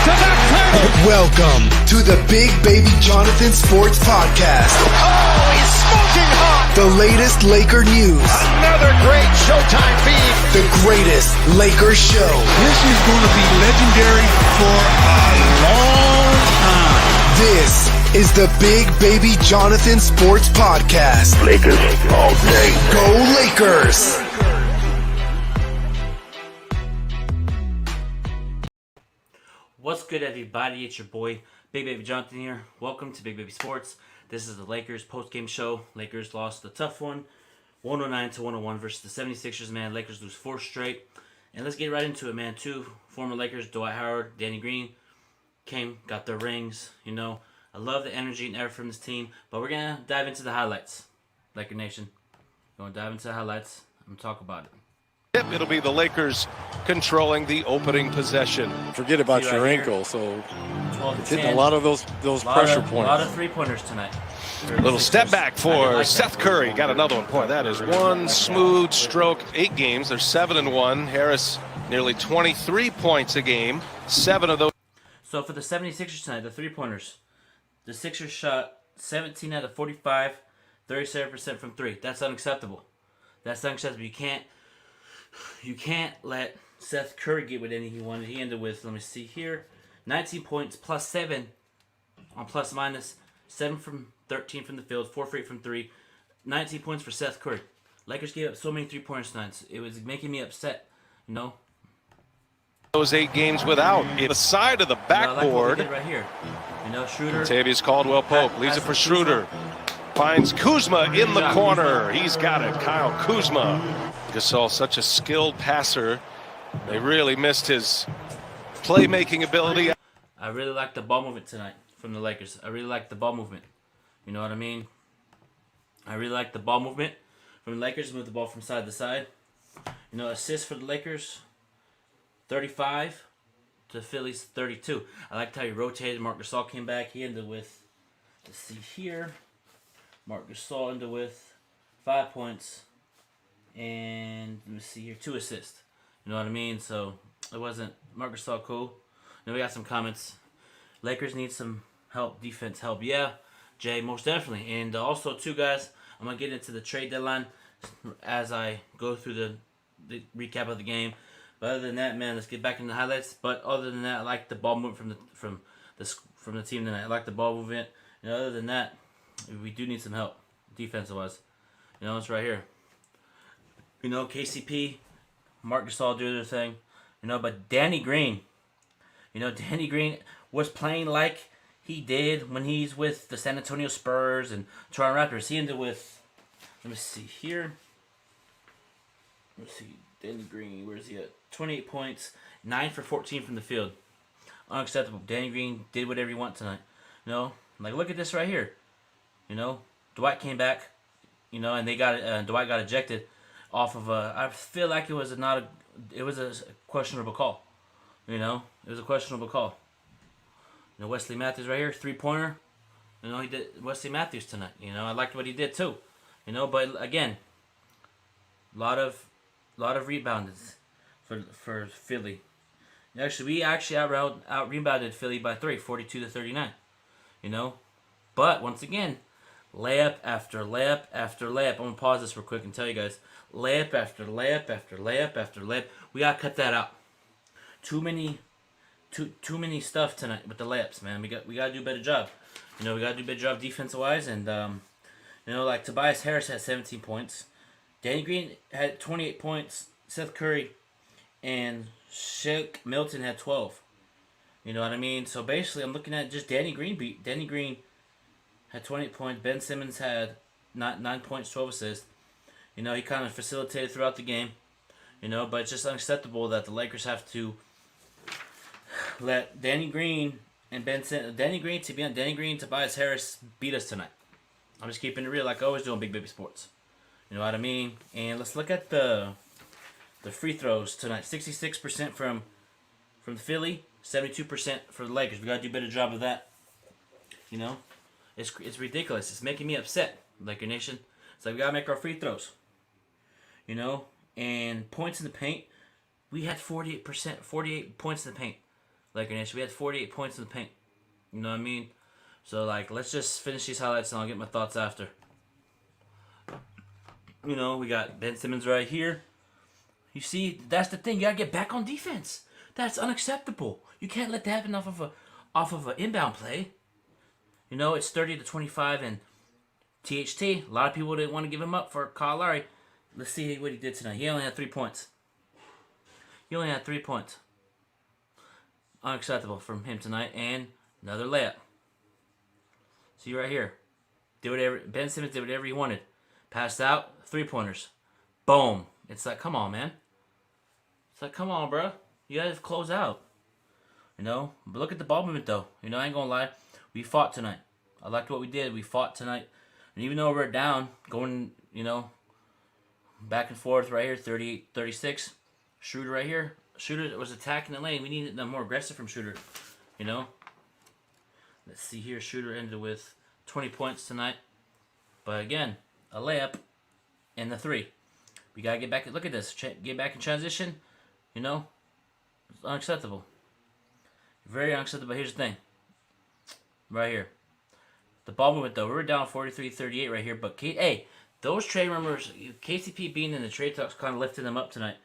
back-to-back titles. Welcome to the Big Baby Jonathan Sports Podcast. Oh, he's smoking hot. The latest Laker news. Another great Showtime feed. The greatest Lakers show. This is going to be legendary for a long time. This is the Big Baby Jonathan Sports Podcast. Lakers all day. Go Lakers! What's good, everybody? It's your boy, Big Baby Jonathan here. Welcome to Big Baby Sports. This is the Lakers post-game show. Lakers lost a tough one, 109-101 versus the 76ers, man. Lakers lose 4 straight. And let's get right into it, man. 2 former Lakers, Dwight Howard, Danny Green, got their rings. You know, I love the energy and effort from this team. But we're going to dive into the highlights, Laker Nation. We're going to dive into the highlights. I'm going to talk about it. It'll be the Lakers controlling the opening possession. Forget about See your right ankle. So 12 it's hitting a lot of those pressure points. A lot of three-pointers tonight. Little step back for Seth Curry. Got another one. Boy, that is one smooth stroke. 8 games. They're 7-1. Harris nearly 23 points a game. 7 of those. So for the 76ers tonight, the three-pointers, the Sixers shot 17 out of 45, 37% from 3. That's unacceptable. That's unacceptable. You can't let Seth Curry get with anything he wanted. He ended with, let me see here, 19 points, plus 7 on plus minus, 7 from 13 from the field, 4 for 8 from 3, 19 points for Seth Curry. Lakers gave up so many three-pointers tonight. It was making me upset, you know. Those 8 games without. The side of the backboard. Like right here. You know, Schroeder. Tavius Caldwell-Pope leaves it for Schroeder. Finds Kuzma in the corner. He's got it. Kyle Kuzma. Gasol, such a skilled passer. They really missed his playmaking ability. I really like the ball movement tonight from the Lakers. I really like the ball movement. You know what I mean? I really like the ball movement from the Lakers. Move the ball from side to side. You know, assists for the Lakers, 35 to Philly's 32. I liked how he rotated. Marc Gasol came back. He ended with, let's see here, Marc Gasol ended with 5 points. And let me see here, 2 assists. You know what I mean? So it wasn't Marc Gasol cool. Then we got some comments. Lakers need some help, defense help. Yeah, Jay, most definitely. And also, too, guys, I'm gonna get into the trade deadline as I go through the recap of the game. But other than that, man, let's get back into the highlights. But other than that, I like the ball movement from the team tonight. I like the ball movement. And other than that, we do need some help defensive wise. You know, it's right here. You know, KCP, Marc Gasol do their thing. You know, but Danny Green, Danny Green was playing like he did when he's with the San Antonio Spurs and Toronto Raptors. He ended with, let me see here. Let's see, Danny Green, where's he at? 28 points, 9 for 14 from the field. Unacceptable. Danny Green did whatever he wanted tonight. You know, like look at this right here. You know, Dwight came back, you know, and Dwight got ejected off of I feel like it was a questionable call. You know, it was a questionable call. You know, Wesley Matthews right here, 3-pointer. You know, he did Wesley Matthews tonight. You know, I liked what he did too. You know, but again, lot of rebounds for Philly. Actually, we out rebounded Philly by 3, 42-39. You know, but once again, layup after layup after layup. I'm gonna pause this real quick and tell you guys. Layup after layup after layup after layup. We gotta cut that out. Too many stuff tonight with the layups, man. We gotta do a better job. You know, we gotta do a better job defensive wise, and you know, like Tobias Harris had 17 points, Danny Green had 28 points, Seth Curry and Shake Milton had 12. You know what I mean? So basically, I'm looking at just Danny Green beat. Danny Green had 28 points. Ben Simmons had 9 points, 12 assists. You know, he kind of facilitated throughout the game. You know, but it's just unacceptable that the Lakers have to let Danny Green and Danny Green, Tobias Harris beat us tonight. I'm just keeping it real like I always do on Big Baby Sports. You know what I mean? And let's look at the free throws tonight. 66% from Philly, 72% for the Lakers. We gotta do a better job of that. You know, it's ridiculous. It's making me upset, Laker Nation. It's like we gotta make our free throws. You know, and points in the paint. We had 48 points in the paint. Laker Nation. We had 48 points in the paint. You know what I mean? So, like, let's just finish these highlights and I'll get my thoughts after. You know, we got Ben Simmons right here. You see, that's the thing. You gotta get back on defense. That's unacceptable. You can't let that happen off of an inbound play. You know, it's 30-25 and THT. A lot of people didn't want to give him up for Kyle Lowry. Let's see what he did tonight. He only had 3 points. He only had 3 points. Unacceptable from him tonight. And another layup. See right here. Ben Simmons did whatever he wanted. Passed out, 3-pointers. Boom. It's like, come on, man. It's like, come on, bro. You guys close out. You know? But look at the ball movement, though. You know, I ain't gonna lie. We fought tonight. I liked what we did. We fought tonight. And even though we're down, going, you know, back and forth right here, 38-36. Schroeder right here. Schroeder was attacking the lane. We needed them more aggressive from Schroeder. You know? Let's see here. Schroeder ended with 20 points tonight. But again, a layup and the 3. We gotta get back. Look at this. Get back in transition. You know? It's unacceptable. Very unacceptable. Here's the thing. Right here. The ball movement, though. We were down 43-38 right here. But, hey, those trade rumors, KCP being in the trade talks kind of lifted them up tonight.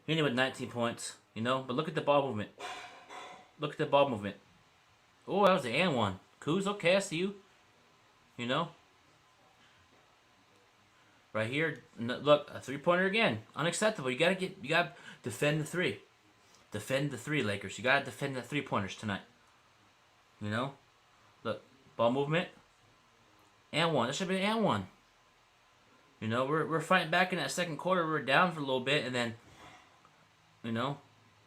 He ended with 19 points, you know? But look at the ball movement. Look at the ball movement. Oh, that was the and one. Kuz, okay, I see you. You know? Right here, look, a 3-pointer again. Unacceptable. You gotta defend the 3. Defend the 3, Lakers. You gotta defend the 3-pointers tonight. You know? Look, ball movement. And one. That should be an and one. You know, we're fighting back in that second quarter. We're down for a little bit, and then, you know,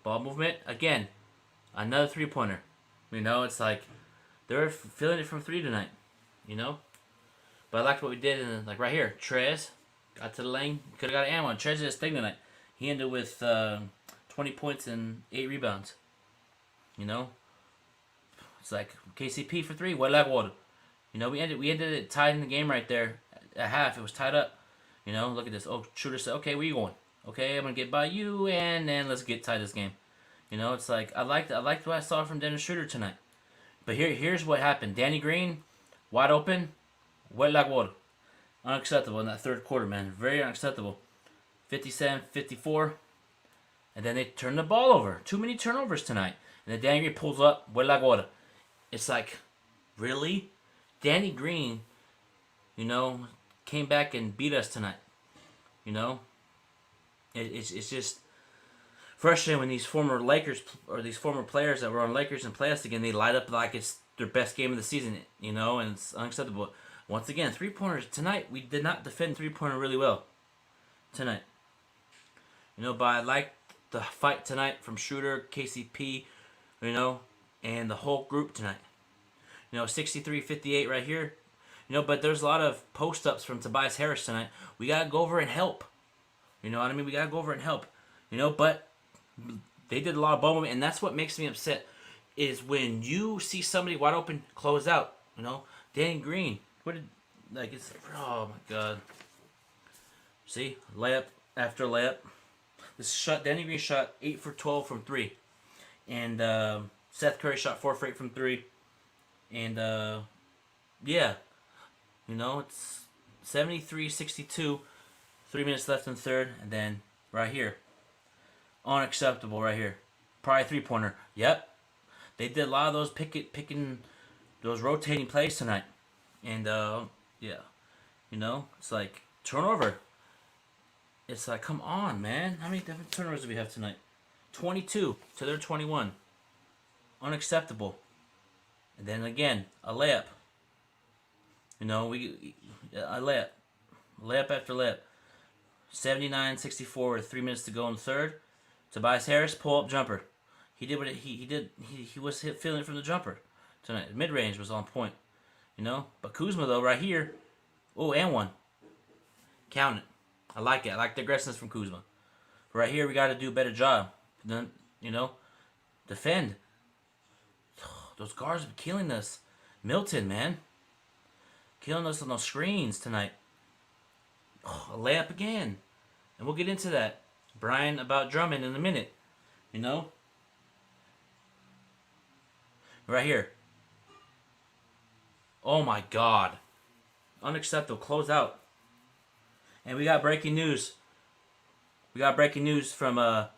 ball movement again. Another 3-pointer. You know, it's like they're feeling it from 3 tonight. You know, but I liked what we did, and like right here, Trez got to the lane. Could have got an and one. Trez did his thing tonight. He ended with 20 points and 8 rebounds. You know, it's like KCP for 3. Wet like water. You know, we ended it tied in the game right there at half. It was tied up. You know, look at this. Oh, Schroeder said, "Okay, where you going? Okay, I'm gonna get by you, and then let's get tied this game." You know, it's like I liked what I saw from Dennis Schroeder tonight. But here's what happened. Danny Green, wide open, wet like water. Unacceptable in that third quarter, man. Very unacceptable. 57-54. And then they turn the ball over. Too many turnovers tonight. And then Danny Green pulls up, wet like water. It's like, really? Danny Green, you know, came back and beat us tonight. You know? It's just frustrating when these former Lakers or these former players that were on Lakers and play us again, they light up like it's their best game of the season, you know, and it's unacceptable. Once again, 3-pointers tonight, we did not defend 3-pointer really well tonight. You know, but I liked the fight tonight from Schroeder, KCP, you know, and the whole group tonight. You know, 63-58 right here. You know, but there's a lot of post-ups from Tobias Harris tonight. We got to go over and help. You know what I mean? We got to go over and help. You know, but they did a lot of ball movement, and that's what makes me upset is when you see somebody wide open close out. You know, Danny Green. It's oh my god. See, layup after layup. This shot, Danny Green shot 8 for 12 from 3, and Seth Curry shot 4 for 8 from 3, and yeah, you know, it's 73-62. 3 minutes left in the third, and then right here, unacceptable right here. Probably 3-pointer. Yep, they did a lot of those picking those rotating plays tonight, and yeah, you know, it's like turnover. It's like, come on, man. How many different turnovers do we have tonight? 22 to their 21. Unacceptable. And then again, a layup. You know, a layup. Layup after layup. 79-64 with 3 minutes to go in the third. Tobias Harris, pull-up jumper. He did what he did. He was feeling it from the jumper tonight. Mid-range was on point. You know? But Kuzma, though, right here. Oh, and one. Count it. I like it. I like the aggressiveness from Kuzma. But right here, we got to do a better job. Then, you know, defend. Those guards are killing us. Milton, man. Killing us on those screens tonight. Oh, a layup again. And we'll get into that. Brian about Drummond in a minute. You know? Right here. Oh my God. Unacceptable. Close out. And we got breaking news. We got breaking news from hold on,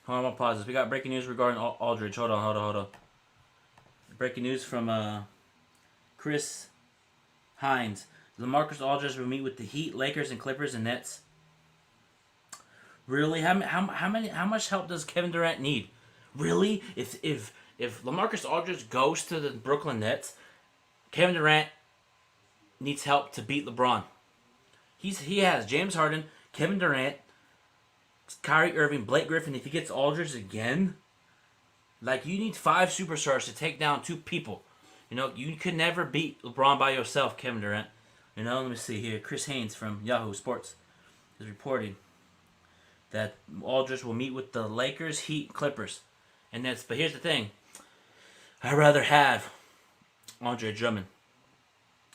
I'm gonna pause this. We got breaking news regarding Aldridge. Hold on. Breaking news from Chris Hines. LaMarcus Aldridge will meet with the Heat, Lakers, and Clippers and Nets. Really? How much help does Kevin Durant need? Really? If LaMarcus Aldridge goes to the Brooklyn Nets, Kevin Durant needs help to beat LeBron. He has James Harden, Kevin Durant, Kyrie Irving, Blake Griffin. If he gets Aldridge again, like, you need 5 superstars to take down 2 people. You know, you could never beat LeBron by yourself, Kevin Durant. You know, let me see here. Chris Haynes from Yahoo Sports is reporting that Aldridge will meet with the Lakers, Heat, Clippers. But here's the thing. I'd rather have Andre Drummond.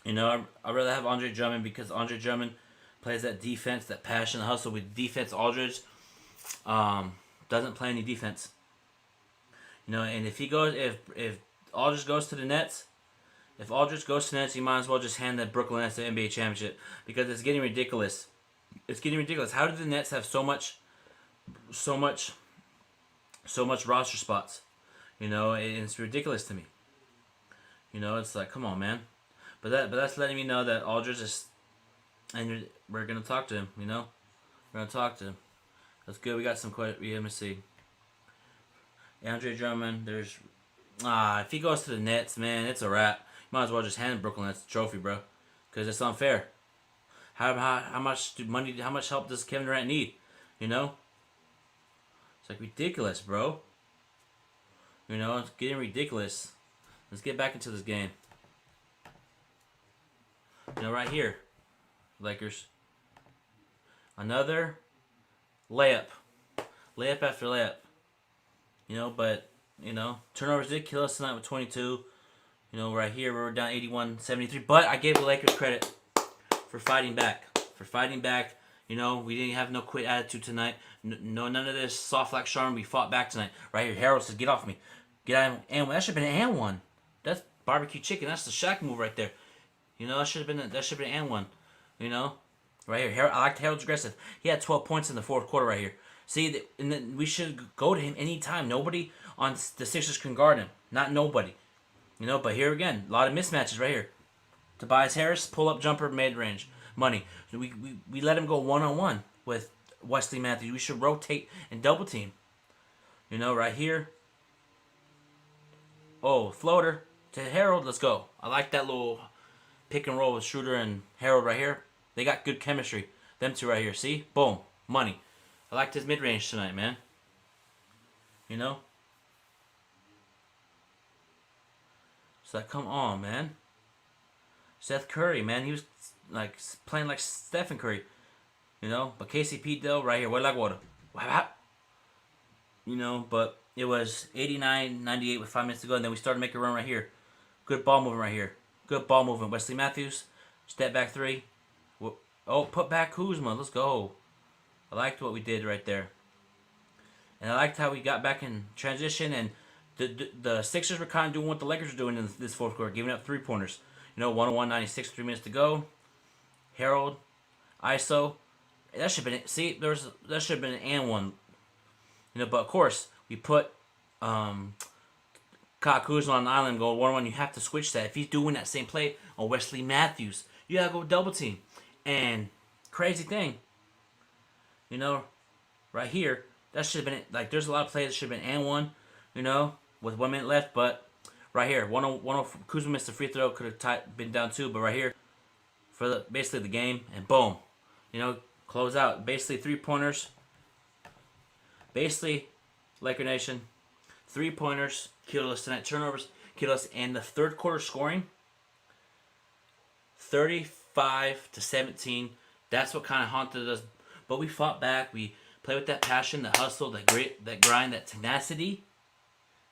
You know, I'd rather have Andre Drummond because Andre Drummond plays that defense, that passion, the hustle. With defense, Aldridge doesn't play any defense. You know, and if Aldridge goes to the Nets, you might as well just hand the Brooklyn Nets the NBA championship because it's getting ridiculous. It's getting ridiculous. How did the Nets have so much roster spots? You know, it's ridiculous to me. You know, it's like, come on, man. But that's letting me know that Aldridge is, and we're gonna talk to him. You know, we're gonna talk to him. That's good. We got some questions. Let me see. Andre Drummond. There's if he goes to the Nets, man, it's a wrap. You might as well just hand Brooklyn Nets the trophy, bro, because it's unfair. How much help does Kevin Durant need? You know, it's like ridiculous, bro. You know, it's getting ridiculous. Let's get back into this game. You know, right here, Lakers. Another layup after layup. You know, but you know, turnovers did kill us tonight with 22. You know, right here we were down 81-73, but I gave the Lakers credit for fighting back. You know, we didn't have no quit attitude tonight. None of this soft like Sharm. We fought back tonight. Right here, Harold says, "Get off me, get out." And that should have been an and one. That's barbecue chicken. That's the Shaq move right there. You know, that should have been an and one. You know, right here, I liked Harold's aggressive. He had 12 points in the fourth quarter right here. See, and then we should go to him anytime. Nobody on the Sixers can guard him. Not nobody. You know, but here again, a lot of mismatches right here. Tobias Harris, pull-up jumper, mid-range, money. We let him go one-on-one with Wesley Matthews. We should rotate and double team. You know, right here. Oh, floater to Harold. Let's go. I like that little pick and roll with Schroeder and Harold right here. They got good chemistry. Them two right here. See? Boom. Money. I liked his mid-range tonight, man. You know? It's like, come on, man. Seth Curry, man. He was like playing like Stephen Curry. You know? But KCP, though, right here. What like water? You know, but it was 89-98 with 5 minutes to go. And then we started making a run right here. Good ball movement right here. Good ball movement. Wesley Matthews. Step back 3. Oh, put back Kuzma. Let's go. I liked what we did right there. And I liked how we got back in transition. And the Sixers were kind of doing what the Lakers were doing in this fourth quarter. Giving up 3-pointers. You know, 101-96, 3 minutes to go. Harold. ISO. That should have been, see, that should have been an and one. You know, but of course, we put Kyle Kuzma on the island going 1-1. You have to switch that. If he's doing that same play on Wesley Matthews, you gotta go double team. And crazy thing, you know, right here, that should have been, like, there's a lot of plays that should have been and one, you know, with 1 minute left. But right here, 1-0, Kuzma missed the free throw, could have been down 2. But right here, for basically the game, and boom, you know, close out. Basically 3-pointers. Basically, Laker Nation, 3-pointers killed us tonight. Turnovers killed us. And the third quarter scoring, 35-17. That's what kind of haunted us. But we fought back. We played with that passion, that hustle, that grit, that grind, that tenacity.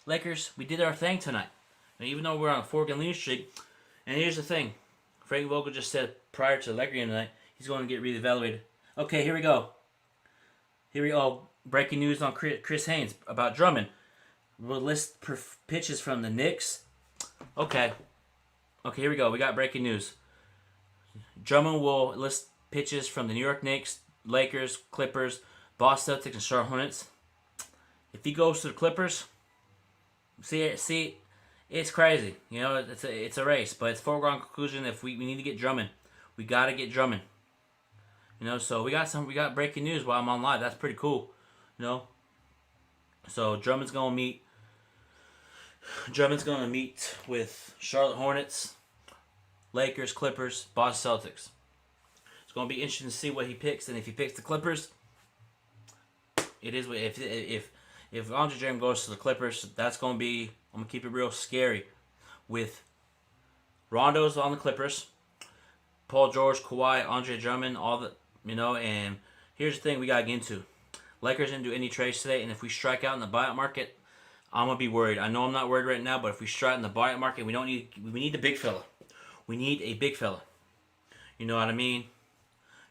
Lakers, we did our thing tonight. And even though we're on a 4-game losing streak, and here's the thing. Frank Vogel just said prior to the Laker game tonight, he's going to get reevaluated. Okay, here we go. Breaking news on Chris Haynes about Drummond. will list pitches from the Knicks. Okay, here we go. We got breaking news. Drummond will list pitches from the New York Knicks, Lakers, Clippers, Boston Celtics, and Charlotte Hornets. If he goes to the Clippers, see, it's crazy. You know, it's a race, but it's foregone conclusion. If we need to get Drummond, we gotta get Drummond. You know, so we got breaking news while I'm on live. That's pretty cool. You know, so Drummond's gonna meet with Charlotte Hornets, Lakers, Clippers, Boston Celtics. It's gonna be interesting to see what he picks, and if he picks the Clippers, it is if Andre Drummond goes to the Clippers, that's gonna be, I'm gonna keep it real scary. With Rondo's on the Clippers, Paul George, Kawhi, Andre Drummond, all the, you know. And here's the thing we gotta get into: Lakers didn't do any trades today, and if we strike out in the buyout market, I'm gonna be worried. I know I'm not worried right now, but if we strike in the buyout market, we need the big fella. We need a big fella. You know what I mean?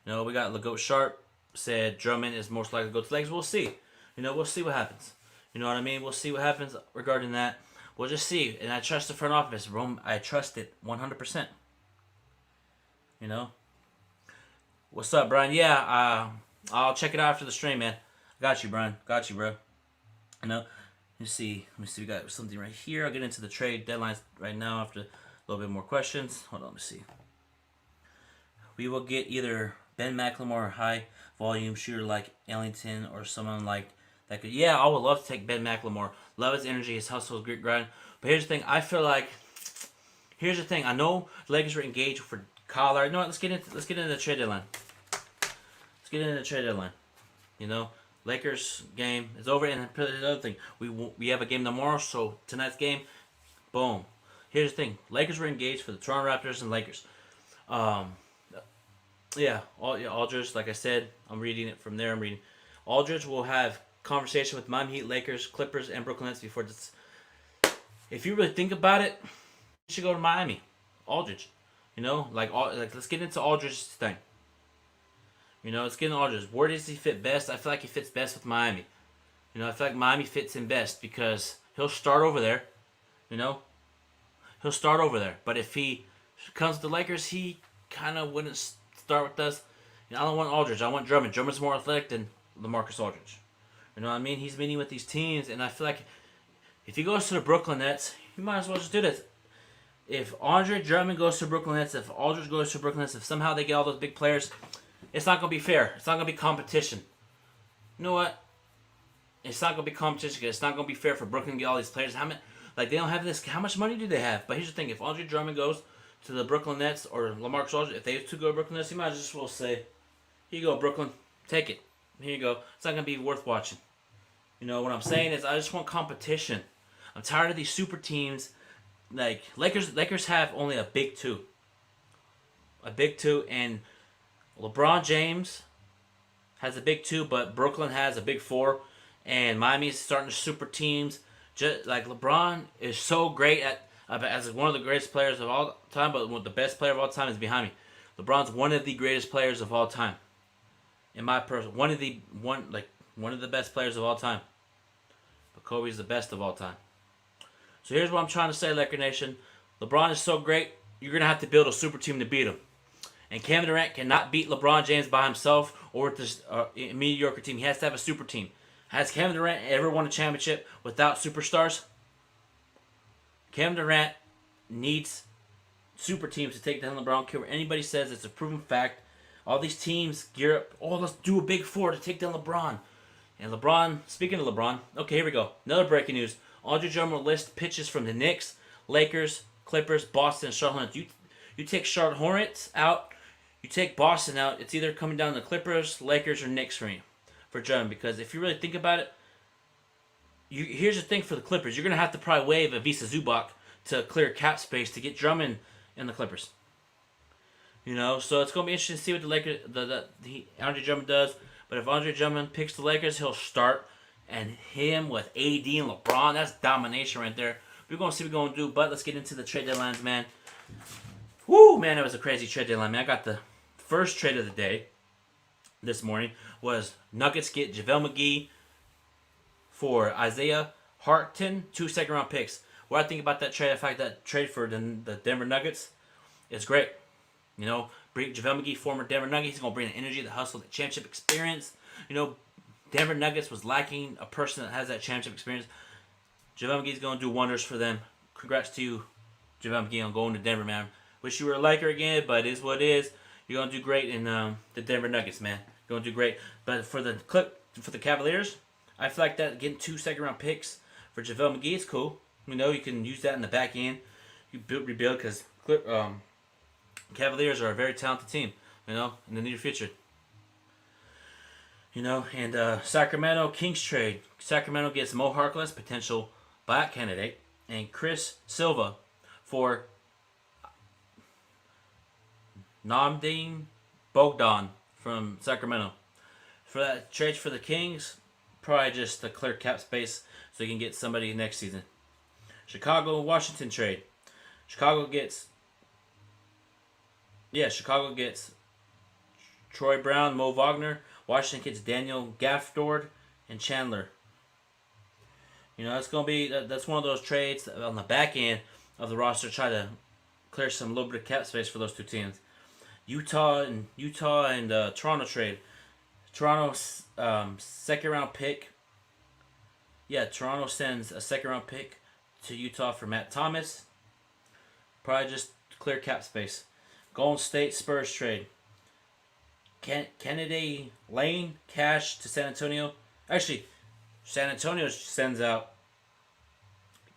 You know, we got Legoat Sharp said Drummond is most likely to go to the Lakers. We'll see. You know, we'll see what happens. You know what I mean? We'll see what happens regarding that. We'll just see. And I trust the front office. I trust it 100%. You know? What's up, Brian? Yeah, I'll check it out after the stream, man. Got you, Brian. Got you, bro. You know? Let me see. We got something right here. I'll get into the trade deadlines right now after a little bit more questions. Hold on, let me see. We will get either Ben McLemore or high volume shooter like Ellington or someone like that could. Yeah, I would love to take Ben McLemore. Love his energy, his hustle, his grit grind. But here's the thing. I feel like I know the Lakers were engaged for Kyle Lowry. You know what? Let's get into the trade deadline. You know, Lakers game is over, and another thing, we have a game tomorrow. So tonight's game, boom. Here's the thing. Lakers were engaged for the Toronto Raptors and Lakers. Aldridge, like I said, I'm reading it from there. Aldridge will have conversation with Miami Heat, Lakers, Clippers, and Brooklyn Nets before this. If you really think about it, you should go to Miami. Aldridge. You know, let's get into Aldridge's thing. You know, let's get into Aldridge. Where does he fit best? I feel like he fits best with Miami. You know, I feel like Miami fits him best because he'll start over there. You know, he'll start over there. But if he comes to the Lakers, he kind of wouldn't start with us. You know, I don't want Aldridge. I want Drummond. Drummond's more athletic than LaMarcus Aldridge. You know what I mean? He's meeting with these teams, and I feel like if he goes to the Brooklyn Nets, he might as well just do this. If Andre Drummond goes to Brooklyn Nets, if Aldridge goes to Brooklyn Nets, if somehow they get all those big players, it's not going to be fair. It's not going to be competition. You know what? It's not going to be competition because it's not going to be fair for Brooklyn to get all these players. They don't have this. How much money do they have? But here's the thing. If Andre Drummond goes to the Brooklyn Nets or LaMarcus Aldridge, if they two go to Brooklyn Nets, you might as well say, here you go, Brooklyn. Take it. Here you go. It's not going to be worth watching. You know, what I'm saying is I just want competition. I'm tired of these super teams. Like, Lakers have only a big two. And LeBron James has a big two, but Brooklyn has a big four. And Miami's starting to super teams. Just like LeBron is so great as one of the greatest players of all time, but the best player of all time is behind me. LeBron's one of the greatest players of all time. In my personal, one of the best players of all time. But Kobe's the best of all time. So here's what I'm trying to say, Laker Nation. LeBron is so great, you're going to have to build a super team to beat him. And Kevin Durant cannot beat LeBron James by himself or with this mediocre team. He has to have a super team. Has Kevin Durant ever won a championship without superstars? Kevin Durant needs super teams to take down LeBron. I don't care what anybody says. It's a proven fact. All these teams gear up. Oh, let's do a big four to take down LeBron. And LeBron, speaking of LeBron, okay, here we go. Another breaking news. Andre Drummond will list pitches from the Knicks, Lakers, Clippers, Boston, and Charlotte Hornets. You take Charlotte Hornets out, you take Boston out, it's either coming down to the Clippers, Lakers, or Knicks for Drummond. Because if you really think about it, here's the thing for the Clippers. You're going to have to probably waive Ivica Zubac to clear cap space to get Drummond in the Clippers. You know, so it's going to be interesting to see what the Lakers, Andre Drummond does. But if Andre Drummond picks the Lakers, he'll start. And him with AD and LeBron, that's domination right there. We're going to see what we're going to do. But let's get into the trade deadlines, man. Woo, man, it was a crazy trade deadline, man. I got the first trade of the day this morning was Nuggets get JaVale McGee for Isaiah Harton, 2 second-round picks. What I think about that trade, the fact that trade for the Denver Nuggets is great. You know, bring JaVale McGee, former Denver Nuggets, he's going to bring the energy, the hustle, the championship experience. You know, Denver Nuggets was lacking a person that has that championship experience. JaVale McGee's going to do wonders for them. Congrats to you, JaVale McGee, on going to Denver, man. Wish you were a Laker again, but it is what it is. You're going to do great in the Denver Nuggets, man. You're going to do great. But for the Cavaliers, I feel like that getting 2 second-round picks for JaVale McGee is cool. You know, you can use that in the back end. You rebuild because Cavaliers are a very talented team, you know, in the near future. You know, and Sacramento Kings trade. Sacramento gets Mo Harkless, potential black candidate, and Chris Silva for Namdeem Bogdan from Sacramento. For that trade for the Kings, probably just to clear cap space so you can get somebody next season. Chicago-Washington trade. Chicago gets Troy Brown, Mo Wagner. Washington gets Daniel Gafford and Chandler. You know, that's one of those trades on the back end of the roster. Try to clear some little bit of cap space for those two teams. Utah and Toronto trade. Toronto's second round pick. Yeah, Toronto sends a second round pick to Utah for Matt Thomas. Probably just clear cap space. Golden State Spurs trade. Kennedy Lane cash to San Antonio. Actually, San Antonio sends out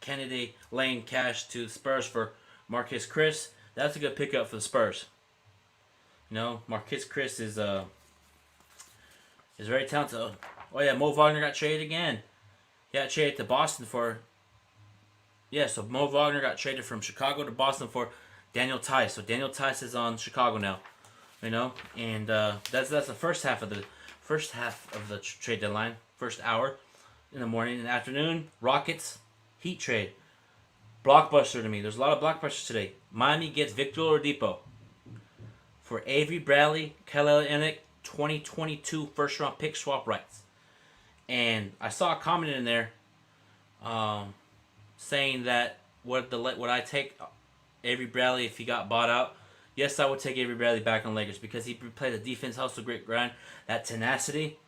Kennedy Lane cash to the Spurs for Marquise Chris. That's a good pickup for the Spurs. You know, Marquise Chris is very talented. Oh yeah, Mo Wagner got traded again. He got traded to Boston for. Yeah, so Mo Wagner got traded from Chicago to Boston for Daniel Tice. So Daniel Tice is on Chicago now. You know, and that's the first half of the trade deadline. First hour in the morning and afternoon. Rockets Heat trade. Blockbuster to me. There's a lot of blockbusters today. Miami gets Victor Oladipo for Avery Bradley, Kelly Olynyk, 2022 first round pick swap rights. And I saw a comment in there saying that would I take Avery Bradley if he got bought out? Yes, I would take Avery Bradley back on Lakers because he played the defense, hustle, grit, grind, that tenacity,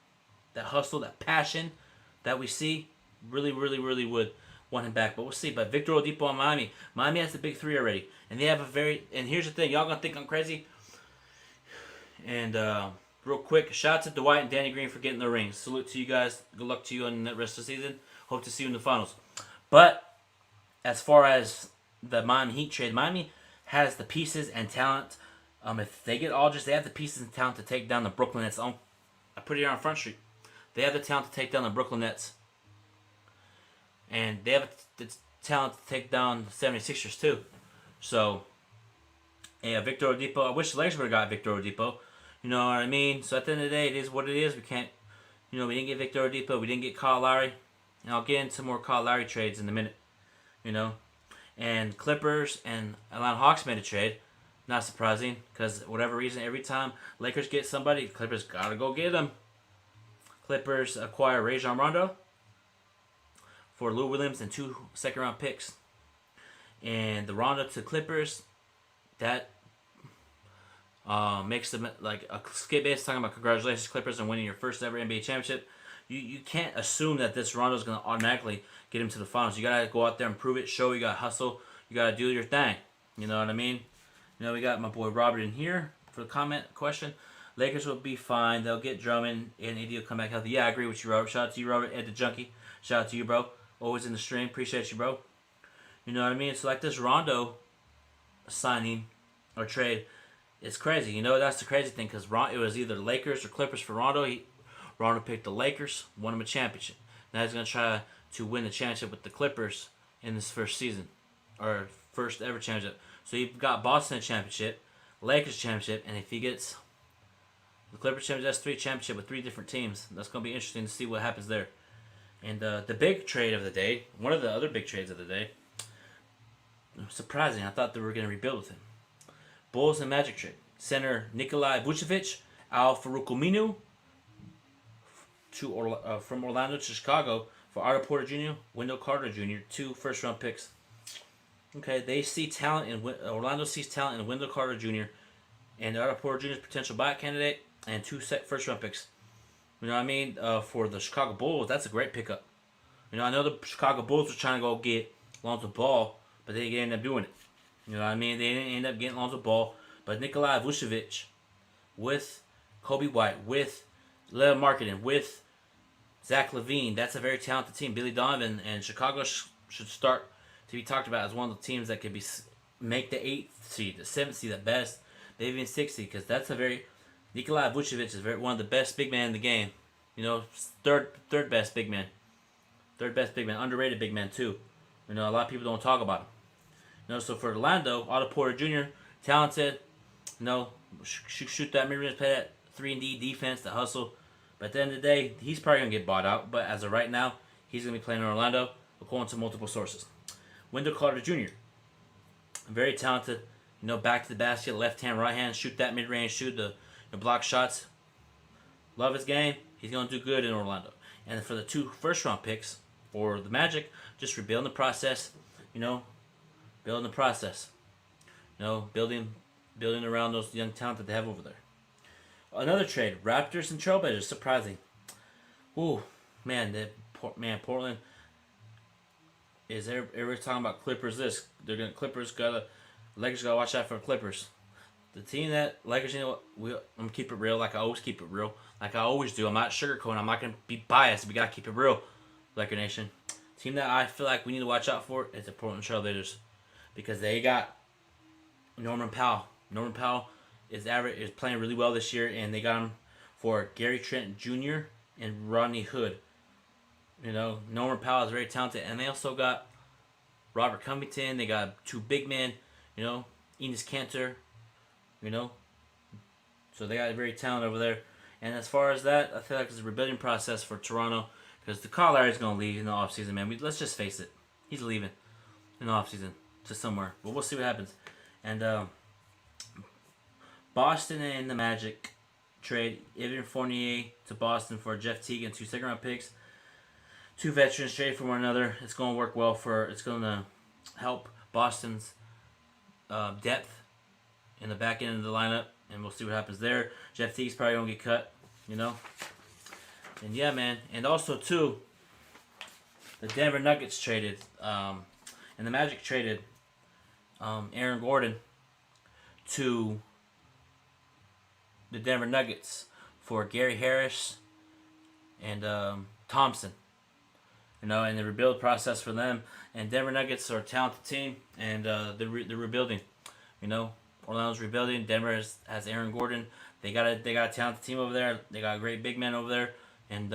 that hustle, that passion that we see. Really, really, really would want him back. But we'll see. But Victor Oladipo on Miami. Miami has the big three already. And they have and here's the thing. Y'all going to think I'm crazy. And real quick, shout out to Dwight and Danny Green for getting the rings. Salute to you guys. Good luck to you on the rest of the season. Hope to see you in the finals. But as far as the Miami Heat trade, Miami has the pieces and talent. If they get Aldridge, they have the pieces and talent to take down the Brooklyn Nets. I put it here on Front Street. They have the talent to take down the Brooklyn Nets. And they have the talent to take down the 76ers too. So, yeah, Victor Oladipo. I wish the Lakers would have got Victor Oladipo. You know what I mean? So at the end of the day, it is what it is. We can't, we didn't get Victor Oladipo. We didn't get Kyle Lowry. And I'll get into more Kyle Lowry trades in a minute. You know? And Clippers and Atlanta Hawks made a trade. Not surprising, because whatever reason, every time Lakers get somebody, Clippers gotta go get them. Clippers acquire Rajon Rondo for Lou Williams and 2 second-round picks. And the Rondo to Clippers, that makes them like a skip base talking about congratulations Clippers on winning your first ever NBA championship. You can't assume that this Rondo is going to automatically get him to the finals. You got to go out there and prove it, show you got to hustle, you got to do your thing. You know what I mean? You know, we got my boy Robert in here for the question. Lakers will be fine. They'll get Drummond and AD will come back healthy. Yeah, I agree with you, Robert. Shout out to you, Robert, Ed the Junkie. Shout out to you, bro. Always in the stream. Appreciate you, bro. You know what I mean? So like this Rondo signing or trade, it's crazy. You know, that's the crazy thing because it was either Lakers or Clippers for Rondo. Rondo picked the Lakers, won him a championship. Now he's going to try to win the championship with the Clippers in this first season, or first ever championship. So you've got Boston championship, Lakers championship, and if he gets the Clippers championship, that's 3 championship with 3 different teams. That's going to be interesting to see what happens there. And the big trade of the day, one of the other big trades of the day, surprising. I thought they were going to rebuild with him. Bulls and Magic trade. Center Nikolai Vucevic, Al Farouk Aminu from Orlando to Chicago for Otto Porter Jr., Wendell Carter Jr., 2 first-round picks. Okay, they see talent in Orlando sees talent in Wendell Carter Jr. and Otto Porter Jr.'s potential buyout candidate, and 2 first-round picks. You know what I mean? For the Chicago Bulls, that's a great pickup. You know, I know the Chicago Bulls were trying to go get Lonzo Ball, but they didn't end up doing it. You know what I mean? They didn't end up getting Lonzo Ball, but Nikolai Vucevic with Kobe White, with Lev Marketing, with Zach LaVine, that's a very talented team. Billy Donovan, and Chicago should start to be talked about as one of the teams that could make the 8th seed, the 7th seed at best, maybe even 6th seed, because that's a very Nikolai Vucevic is one of the best big men in the game. You know, third best big man, underrated big man too. You know, a lot of people don't talk about him. You know, so for Orlando, Otto Porter Jr., talented. You know, shoot that mid-range, play that 3-and-D defense, the hustle. But at the end of the day, he's probably gonna get bought out. But as of right now, he's gonna be playing in Orlando, according to multiple sources. Wendell Carter Jr., very talented. You know, back to the basket, left hand, right hand, shoot that mid-range, shoot the block shots. Love his game. He's going to do good in Orlando. And for the 2 first-round picks for the Magic, just rebuilding the process. You know, building the process. You know, building around those young talent that they have over there. Another trade: Raptors and Trailblazers. Surprising. Ooh, man, Portland is everybody's talking about Clippers. Lakers gotta watch out for Clippers. The team that Lakers, you know what, I'm gonna keep it real, like I always keep it real, like I always do. I'm not sugarcoating. I'm not gonna be biased. We gotta keep it real, Laker Nation. Team that I feel like we need to watch out for is the Portland Trailblazers, because they got Norman Powell. Norman Powell is playing really well this year, and they got him for Gary Trent Jr. and Rodney Hood. You know, Norman Powell is very talented, and they also got Robert Covington. They got 2 big men. You know, Enes Kanter. You know, so they got very talented over there. And as far as that, I feel like it's a rebuilding process for Toronto, because the Kyle Lowry's going to leave in the offseason, man. Let's just face it. He's leaving in the offseason to somewhere. But we'll see what happens. And Boston and the Magic trade Evan Fournier to Boston for Jeff Teague and 2 second-round picks. 2 veterans traded for one another. It's going to work well it's going to help Boston's depth in the back end of the lineup, and we'll see what happens there. Jeff Teague's probably going to get cut, you know. And yeah, man. And also, too, the Denver Nuggets traded, and the Magic traded Aaron Gordon to the Denver Nuggets for Gary Harris and Thompson. You know, and the rebuild process for them. And Denver Nuggets are a talented team, and they're rebuilding. You know, Orlando's rebuilding. Denver has Aaron Gordon. They got a talented team over there. They got a great big man over there. And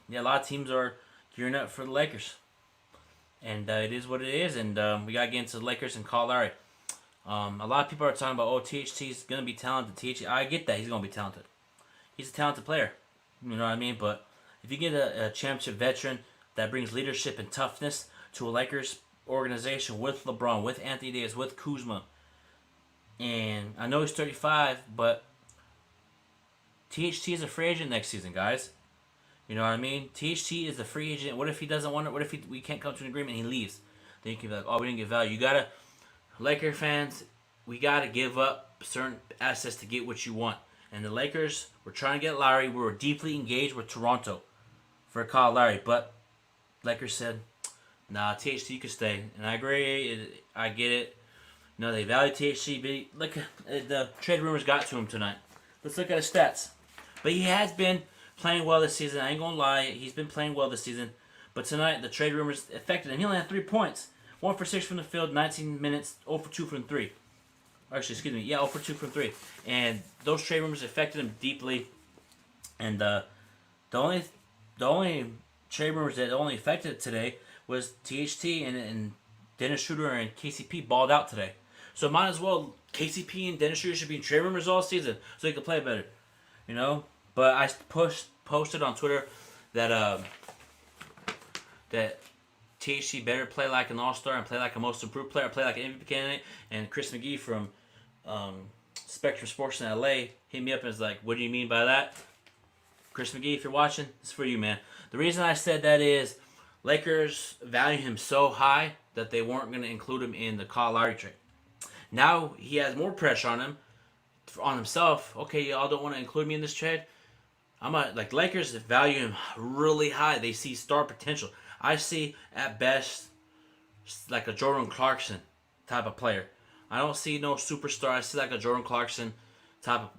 yeah, a lot of teams are gearing up for the Lakers. And it is what it is. And we got to get into the Lakers and Kyle Lowry. A lot of people are talking about, oh, THT's going to be talented. I get that. He's going to be talented. He's a talented player. You know what I mean? But if you get a championship veteran that brings leadership and toughness to a Lakers organization with LeBron, with Anthony Davis, with Kuzma, and I know he's 35, but THT is a free agent next season, guys. You know what I mean? THT is a free agent. What if he doesn't want it? What if we can't come to an agreement and he leaves? Then you can be like, oh, we didn't get value. You gotta, Laker fans, we gotta give up certain assets to get what you want. And the Lakers were trying to get Lowry. We were deeply engaged with Toronto for Kyle Lowry, but Lakers said, nah, THT, you can stay. And I agree. I get it. You know, they value THT, but look, the trade rumors got to him tonight. Let's look at his stats. But he has been playing well this season. I ain't going to lie. He's been playing well this season. But tonight, the trade rumors affected him. He only had 3 points. 1 for 6 from the field, 19 minutes, 0 for 2 from 3. Actually, excuse me. Yeah, 0 for 2 from 3. And those trade rumors affected him deeply. And the only trade rumors that only affected today was THT and Dennis Schroeder and KCP balled out today. So might as well, KCP and Dennis Schroeder should be in trade rumors all season so they can play better. You know? But I posted on Twitter that that THT better play like an all-star and play like a most improved player, play like an MVP candidate. And Chris McGee from Spectrum Sports in LA hit me up and was like, what do you mean by that? Chris McGee, if you're watching, it's for you, man. The reason I said that is Lakers value him so high that they weren't going to include him in the Kyle Lowry trade. Now he has more pressure on himself. Okay, y'all don't want to include me in this trade. Lakers value him really high. They see star potential. I see at best like a Jordan Clarkson type of player. I don't see no superstar. I see like a Jordan Clarkson type of,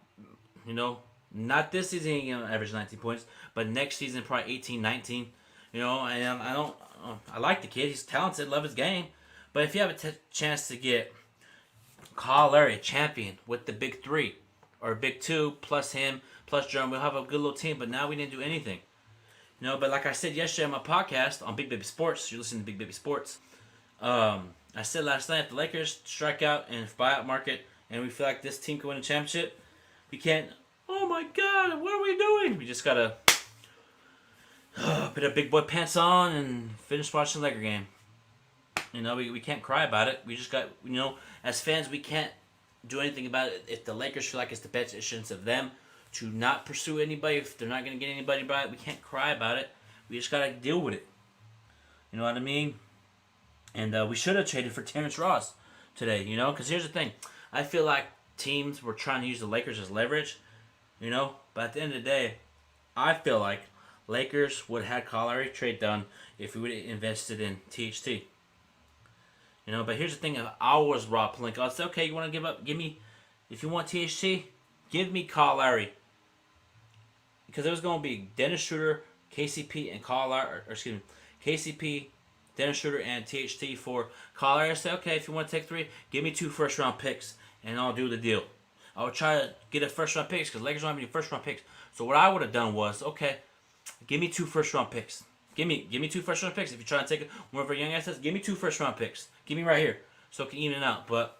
not this season he's going to average 19 points, but next season probably 18, 19. And I like the kid. He's talented, love his game. But if you have a chance to get Kyle Lowry, a champion with the big three, or big two, plus him, plus Jerome, we'll have a good little team. But now we didn't do anything. But like I said yesterday on my podcast on Big Baby Sports, you're listening to Big Baby Sports. I said last night, if the Lakers strike out in the buyout market and we feel like this team can win a championship, we can't, oh my God, what are we doing? We just got to put our big boy pants on and finish watching the Laker game. We can't cry about it. We just got, as fans, we can't do anything about it. If the Lakers feel like it's the best interest of them to not pursue anybody, if they're not going to get anybody by it, we can't cry about it. We just got to deal with it. You know what I mean? And we should have traded for Terrence Ross today, because here's the thing. I feel like teams were trying to use the Lakers as leverage, but at the end of the day, I feel like Lakers would have had Kyle Lowry trade done if we would have invested in THT. But here's the thing. If I was Rob Pelinka, I'd say, okay, you want to give me, if you want THT, give me Kyle Lowry. Because it was going to be Dennis Schroeder, KCP, and Kyle Lowry, KCP, Dennis Schroeder, and THT for Kyle Lowry. I say, okay, if you want to take 3, give me 2 first-round picks, and I'll do the deal. I would try to get a first-round picks because Lakers don't have any first-round picks. So what I would have done was, okay, give me 2 first-round picks. Give me 2 first-round picks. If you're trying to take one of our young assets, give me 2 first-round picks. Give me right here so it can even it out. But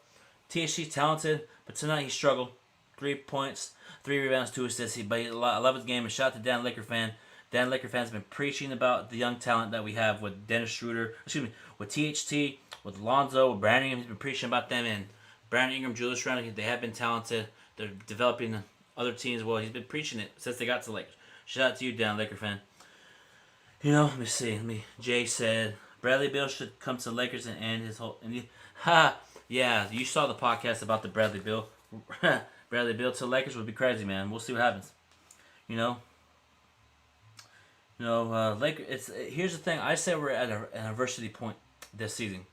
THC's talented, but tonight he struggled. 3 points, 3 rebounds, 2 assists. But I love his game. And shout out to Dan Laker fan. Dan Laker fans have been preaching about the young talent that we have with Dennis Schroeder. With THT, with Lonzo, with Brandon Ingram. He's been preaching about them. And Brandon Ingram, Julius Randle, they have been talented. They're developing other teams. Well, he's been preaching it since they got to the Lakers. Shout out to you, Dan Laker fan. Let me see. Jay said Bradley Beal should come to the Lakers and end his whole. Yeah, you saw the podcast about the Bradley Beal. Bradley Beal to the Lakers would be crazy, man. We'll see what happens. Here's the thing. I say we're at an adversity point this season.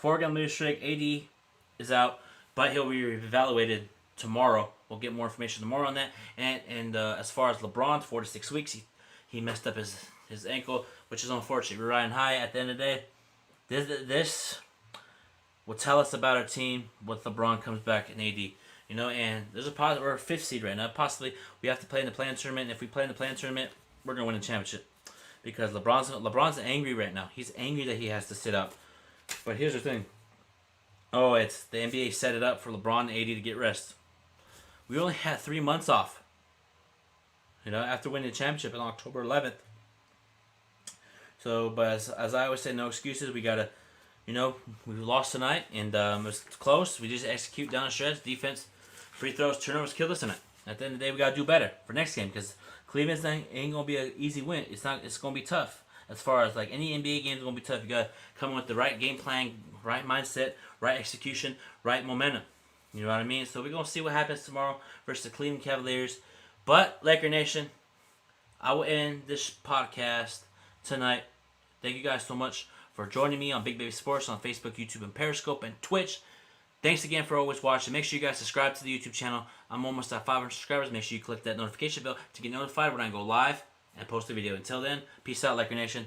4-game losing streak. AD is out, but he'll be evaluated tomorrow. We'll get more information tomorrow on that. And as far as LeBron, 4 to 6 weeks, he messed up his ankle, which is unfortunate. We're riding high at the end of the day. This will tell us about our team when LeBron comes back in AD. And there's a positive. We're a 5th seed right now. Possibly we have to play in the play-in tournament. And if we play in the play-in tournament, we're gonna win a championship. Because LeBron's angry right now. He's angry that he has to sit out. But here's the thing. It's the NBA set it up for LeBron and AD to get rest. We only had 3 months off. After winning the championship on October 11th. So, but as I always say, no excuses. We gotta, we lost tonight, and it was close. We just execute down the stretch. Defense, free throws, turnovers killed us tonight. At the end of the day, we gotta do better for next game because Cleveland's ain't gonna be an easy win. It's not. It's gonna be tough. As far as like any NBA game is gonna be tough. You gotta come in with the right game plan, right mindset, right execution, right momentum. You know what I mean? So we're gonna see what happens tomorrow versus the Cleveland Cavaliers. But Laker Nation, I will end this podcast tonight. Thank you guys so much for joining me on Big Baby Sports on Facebook, YouTube, and Periscope, and Twitch. Thanks again for always watching. Make sure you guys subscribe to the YouTube channel. I'm almost at 500 subscribers. Make sure you click that notification bell to get notified when I go live and post a video. Until then, peace out, Laker Nation.